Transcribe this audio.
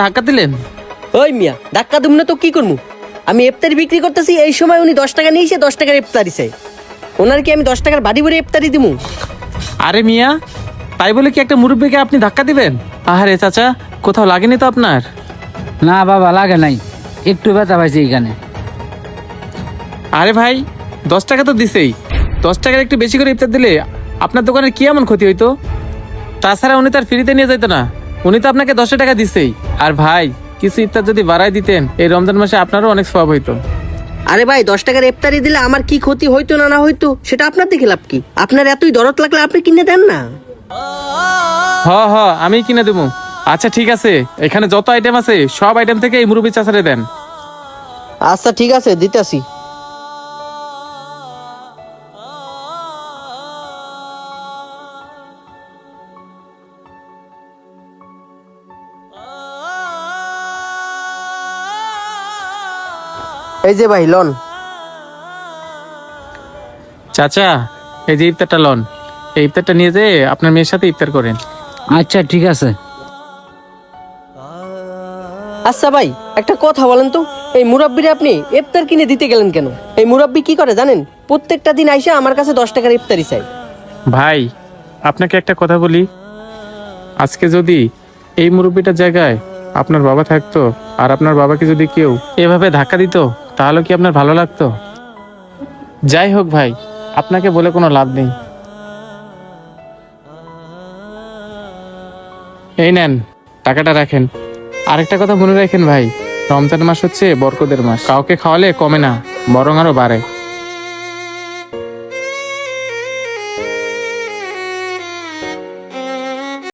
ধাক্কা দিলেন? ওই মিয়া, ধাক্কা দিম না তো কি করবো? আমি ইফতারি বিক্রি করতেছি, এই সময় উনি 10 টাকা নিয়েছে, 10 টাকার ইফতারি চাই। ওনার কি আমি 10 টাকার বাড়ি ভরে ইফতারি দিমু? আরে মিয়া, তাই বলে কি একটা মুরব্বীকে আপনি ধাক্কা দিবেন? আহারে চাচা, কোথাও লাগেনি তো আপনার? না বাবা, লাগে নাই, একটু ব্যথা পাইছি এখানে। আরে ভাই, 10 টাকা তো দিছেই, 10 টাকার একটু বেশি করে ইফতার দিলে আপনার দোকানের কি এমন ক্ষতি হইতো? তাছাড়া উনি তার ফ্রিতে নিয়ে যেত না, উনি তো আপনাকে 10 টাকা দিছেই। আর ভাই, কিছু ইফতার যদি বাড়াই দিতেন, এই রমজান মাসে আপনারও অনেক সওয়াব হইতো। আরে ভাই, 10 টাকার ইফতারি দিলে আমার কি ক্ষতি হইতো না না হইতো সেটা আপনার দেখে লাভ কি? আপনার এতই দরদ লাগলে আপনি কিনে দেন না। হ আমি কিনে দেবো। আচ্ছা ঠিক আছে, এখানে যত আইটেম আছে সব আইটেম থেকে এই মুরব্বী চাচারে দেন। আচ্ছা ঠিক আছে, দিতাছি। এই যে ভাই লন। চাচা, এই যে ইফতারটা লন, এই ইফতারটা নিয়ে যেয়ে আপনার মেয়ের সাথে ইফতার করেন। আচ্ছা ঠিক আছে। আচ্ছা ভাই, একটা কথা বলেন তো, এই মুরাব্বিরে আপনি ইফতার কিনে দিতে গেলেন কেন? এই মুরাব্বি কি করে জানেন? প্রত্যেকটা দিন আইসা আমার কাছে 10 টাকার ইফতারি চাই। ভাই, আপনাকে একটা কথা বলি, আজকে যদি এই মুরব্বিটার জায়গায় আপনার বাবা থাকতো, আর আপনার বাবাকে যদি কেউ এভাবে ধাক্কা দিত, তাহলে কি আপনার ভালো লাগতো? যাই হোক ভাই, আপনাকে বলে কোনো লাভ নেই। এই নেন, টাকাটা রাখেন। আরেকটা কথা মনে রাখেন ভাই, রমজান মাস হচ্ছে বরকতের মাস, কাউকে খাওয়ালে কমে না, বরং আরো বাড়ে।